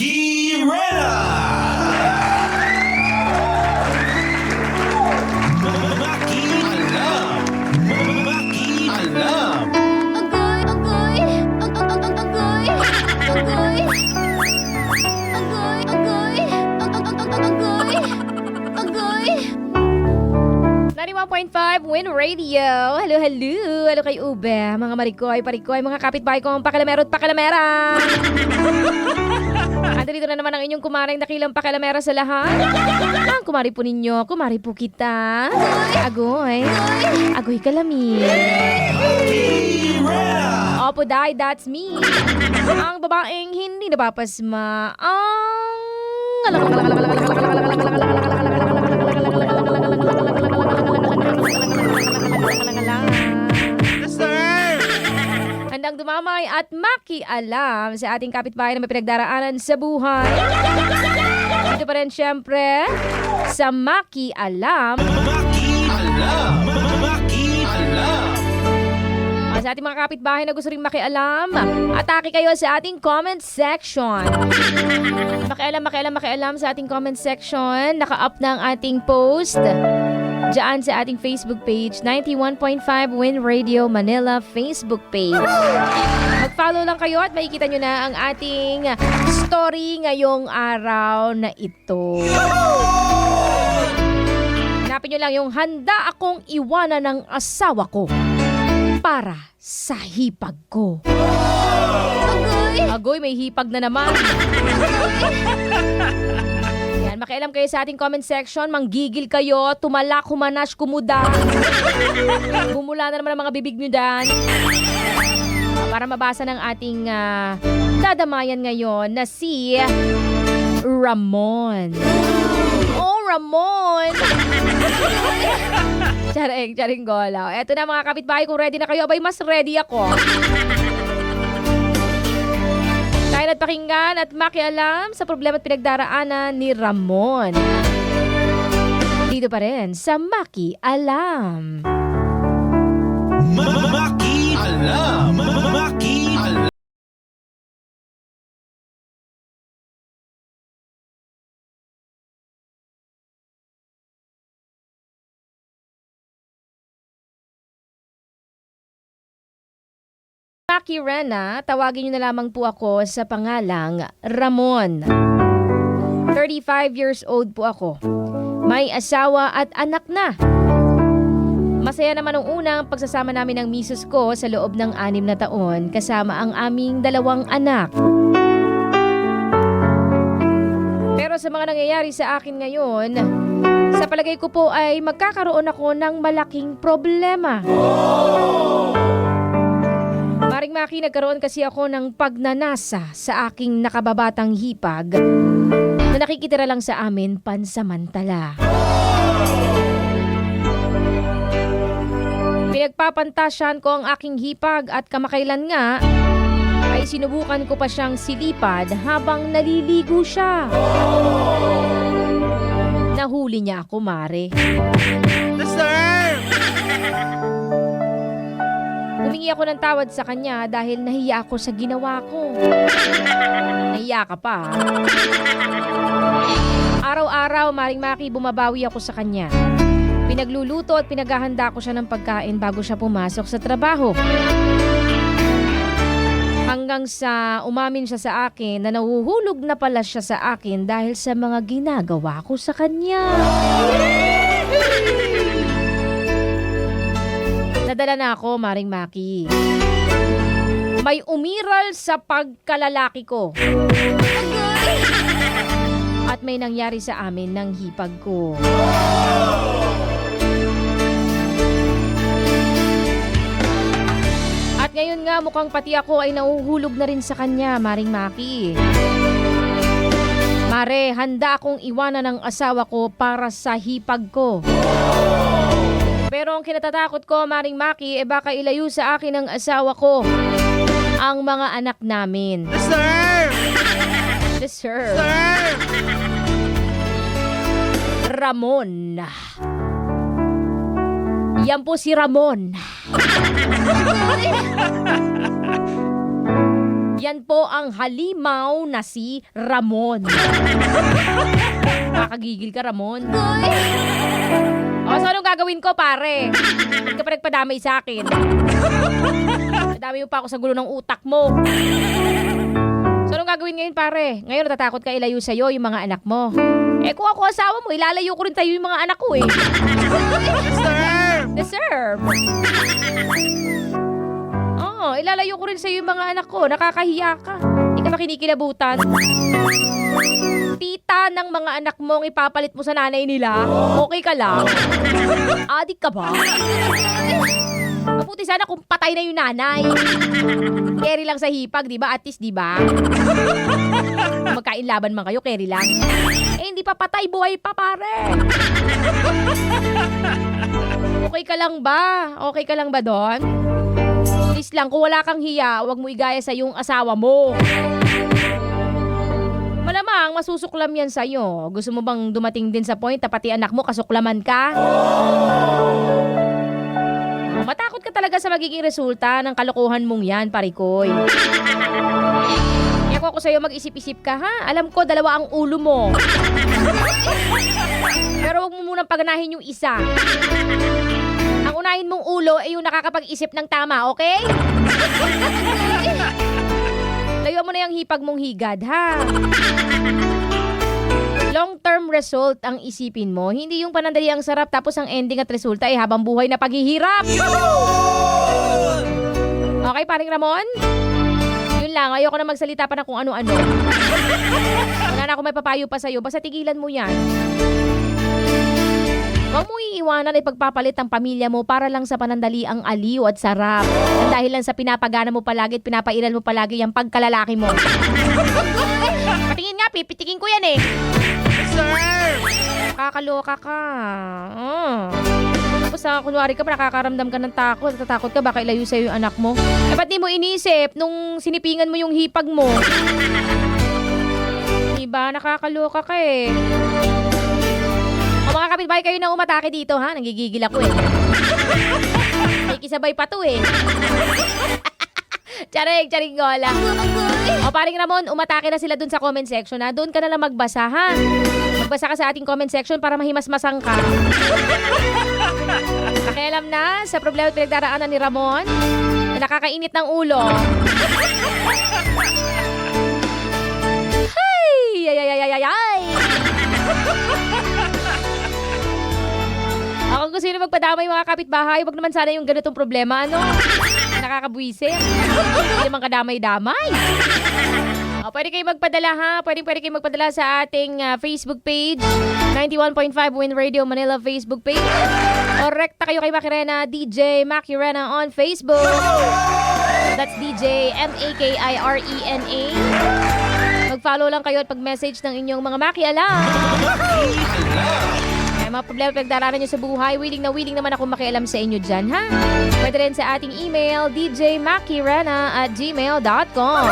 Maki Rena! Maki Alam! Maki Alam! Agoy! Agoy! Agoy! Agoy! Agoy! Agoy! Agoy! Agoy! 91.5 Win Radio. Hello, hello. Hello kay Ube. Mga marikoy, parikoy, mga kapitbahay kong pakilamero at pakilamera. At dito na naman ang inyong kumaring dakilang pakilamera sa lahat. Ang kumari po ninyo, kumari po kita. Agoy. Agoy kalami. Maki Rena! Opo, Day, that's me. Ang babaeng hindi napapasma. Yes, sir! Handang dumamay at makialam sa ating kapitbahay na may pinagdaraanan sa buhay. Dito pa rin syempre sa Makialam. Maki Alam! Maki Alam! Sa ating mga kapitbahay na gusto rin makialam, atake kayo sa ating comment section. Makialam sa ating comment section. Naka-up na ang ating post diyan sa ating Facebook page, 91.5 Win Radio Manila Facebook page. Mag-follow lang kayo at makikita nyo na ang ating story ngayong araw na ito. Hanapin nyo lang yung handa akong iwanan ng asawa ko para sa hipag ko. Agoy, may hipag na naman. Yan, makialam kayo sa ating comment section. Manggigil kayo, tumalak, humanash, kumuda. Bumula na naman ang mga bibig nyo dan. Para mabasa ng ating dadamayan ngayon na si Ramon. Oh, Ramon! Charing golaw. Eto na mga kapitbahay, kung ready na kayo, abay mas ready ako. Tayo na't pakinggan at makialam sa problema at pinagdaraanan ni Ramon. Dito pa rin sa Maki Alam. Maki Alam! Maki Alam! Maki Rena, tawagin niyo na lamang po ako sa pangalang Ramon. 35 years old po ako. May asawa at anak na. Masaya naman ang unang pagsasama namin ng misis ko sa loob ng 6 na taon kasama ang aming 2 anak. Pero sa mga nangyayari sa akin ngayon, sa palagay ko po ay magkakaroon ako ng malaking problema. Maring Maki, nagkaroon kasi ako ng pagnanasa sa aking nakababatang hipag na nakikitira lang sa amin pansamantala. Pinagpapantasyan ko ang aking hipag at kamakailan nga ay sinubukan ko pa siyang silipad habang naliligo siya. Nahuli niya ako, Mare. Yes, sir! Humingi ako ng tawad sa kanya dahil nahiya ako sa ginawa ko. Nahiya ka pa. Araw-araw, Maring Maki, bumabawi ako sa kanya. Pinagluluto at pinaghahanda ko siya ng pagkain bago siya pumasok sa trabaho. Hanggang sa umamin siya sa akin na nahuhulog na pala siya sa akin dahil sa mga ginagawa ko sa kanya. Nadala na ako, Maring Maki. May umiral sa pagkalalaki ko. At may nangyari sa amin ng hipag ko. At ngayon nga mukhang pati ako ay nauhulog na rin sa kanya, Maring Maki. Mare, handa akong iwanan ng asawa ko para sa hipag ko. Pero ang kinatatakot ko, Maring Maki, baka ilayo sa akin ng asawa ko ang mga anak namin. Yes, sir! Yes, sir. Sir! Ramon. Yan po si Ramon. Yan po ang halimaw na si Ramon. Makakagigil ka, Ramon. O, so anong gagawin ko, pare? Ba't ka pa nagpadamay sa akin? Nadamay mo pa ako sa gulo ng utak mo. So anong gagawin ngayon, pare? Ngayon natatakot ka ilayo sa'yo yung mga anak mo. Eh kung ako asawa mo, ilalayo ko rin tayo yung mga anak ko eh. Deserve! Oo, ilalayo ko rin sa'yo yung mga anak ko. Nakakahiya ka. Hindi ka makinikilabutan. Tita ng mga anak mong ipapalit mo sa nanay nila, okay ka lang? Adik ka ba? Mabuti sana kung patay na yung nanay. Carry lang sa hipag, di ba? At least, di ba? Magkain laban man kayo, carry lang. Eh, hindi pa patay, buhay pa, pare. Okay ka lang ba? Okay ka lang ba doon? Please lang, kung wala kang hiya, huwag mo igaya sa yung asawa mo. Malamang masusuklam yan sa'yo. Gusto mo bang dumating din sa point na pati anak mo kasuklaman ka? Matakot ka talaga sa magiging resulta ng kalokohan mong yan, parikoy. Kaya ako sa'yo mag-isip-isip ka, ha? Alam ko, dalawa ang ulo mo. Pero huwag mo munang paganahin yung isa. Ang unahin mong ulo ay yung nakakapag-isip ng tama, okay? Layuan mo na yung hipag mong higad, ha? Long-term result ang isipin mo. Hindi yung panandali ang sarap tapos ang ending at resulta ay habang buhay na paghihirap. Okay, paring Ramon? Yun lang, ayoko na magsalita pa na kung ano-ano. Wala na ako may papayo pa sa'yo. Basta tigilan mo yan. Huwag mo iiwanan ay pagpapalit ang pamilya mo para lang sa panandali ang aliw at sarap. Ang dahil lang sa pinapagana mo palagi at pinapairal mo palagi yung pagkalalaki mo. Patingin nga, pipitikin ko yan eh. Sir! Kakaloka ka. Tapos kunwari ka pa, nakakaramdam ka ng takot. Natatakot ka, baka ilayo sa'yo yung anak mo. Eh, ba't di mo inisip nung sinipingan mo yung hipag mo? Diba? Nakakaloka ka eh. O mga kapitbahay kayo na umatake dito ha, nanggigigil ako eh. Kikisabay pa to eh. Charing gola. O paring Ramon, umatake na sila dun sa comment section ha. Doon ka na lang magbasa ha. Magbasa ka sa ating comment section para mahimasmasang ka. Pakialam na sa problema at pinagdaraanan ni Ramon na nakakainit ng ulo. Ay! Ako gusto nyo magpadamay mga kapitbahay. Wag naman sana yung ganitong problema, ano? Nakakabuisit. Hindi naman kadamay-damay. Pwede kayo magpadala ha. Pwede kayo magpadala sa ating Facebook page. 91.5 Win Radio Manila Facebook page. O rekta kayo kay Makirena, DJ Makirena on Facebook. That's DJ M-A-K-I-R-E-N-A. Mag-follow lang kayo at pag-message ng inyong mga makialam. Mga problema pagdaraanan nyo sa buhay, willing naman ako makialam sa inyo dyan, ha? Pwede rin sa ating email, djmakirena@gmail.com.